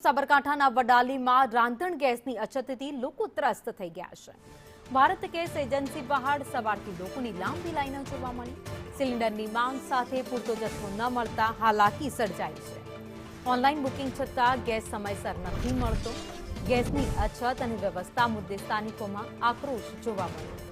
સાબરકાંઠાના વડાલીમાં રાંધણ ગેસની અછતથી લોકો ત્રસ્ત થઈ ગયા છે। ભારત ગેસ એજન્સી બહાર સવારથી લોકોની લાંબી લાઈનો જોવા મળી। સિલિન્ડરની માંગ સાથે પૂરતો જથ્થો ન મળતા હાલાકી સર્જાઈ છે। ઓનલાઈન બુકિંગ છતાં ગેસ સમયસર નથી મળતો। ગેસની અછત અને વ્યવસ્થા મુદ્દે સ્થાનિકોમાં આક્રોશ જોવા મળ્યો।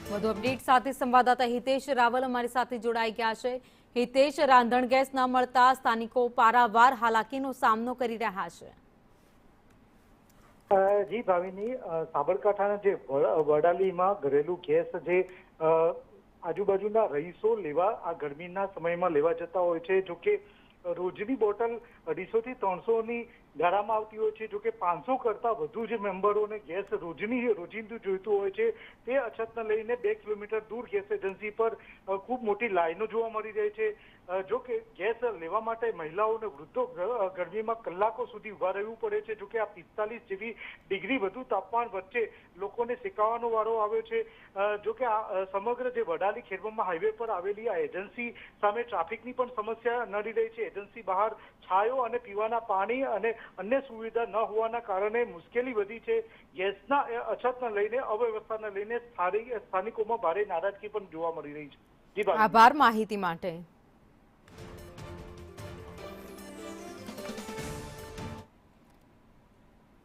વધુ અપડેટ સાથે સંવાદદાતા હિતેશ રાવલ અમારી સાથે જોડાઈ ગયા છે। હિતેશ, રાંધણ ગેસ ન મળતા સ્થાનિકો પારાવાર હાલાકીનો સામનો કરી રહ્યા છે। જી ભાવિની, સાબરકાંઠાના જે વડાલીમાં ઘરેલું ગેસ જે આજુબાજુના રહીશો લેવા આ ગરમીના સમયમાં લેવા જતા હોય છે, જો કે રોજની બોટલ 250 થી 300 ની ગાળામાં આવતી હોય છે। જો કે 500 કરતા વધુ જે મેમ્બરોને ગેસ રોજિંદુ જોઈતું હોય છે, તે અછતને લઈને 2 કિલોમીટર દૂર ગેસ એજન્સી પર ખૂબ મોટી લાઈનો જોવા મળી રહી છે। જો કે ગેસ લેવા માટે મહિલાઓ અને વૃદ્ધો ગરમીમાં કલાકો સુધી ઉભા રહેવું પડે છે। જો કે આ 45 જેવી ડિગ્રી વધુ તાપમાન વચ્ચે લોકોને સેકાવાનો વારો આવ્યો છે। જો કે આ સમગ્ર જે વડાલી ખેરબમ્બા હાઈવે પર આવેલી આ એજન્સી સામે ટ્રાફિકની પણ સમસ્યા નડી રહી છે। એજન્સી બહાર છાયો અને પીવાના પાણી અને અન્ય સુવિધા ન હોવાના કારણે મુશ્કેલી વધી છે। ગેસના અછતને લઈને, અવ્યવસ્થાને લઈને સ્થાનિકોમાં ભારે નારાજગી પણ જોવા મળી રહી છે। આભાર માહિતી માટે।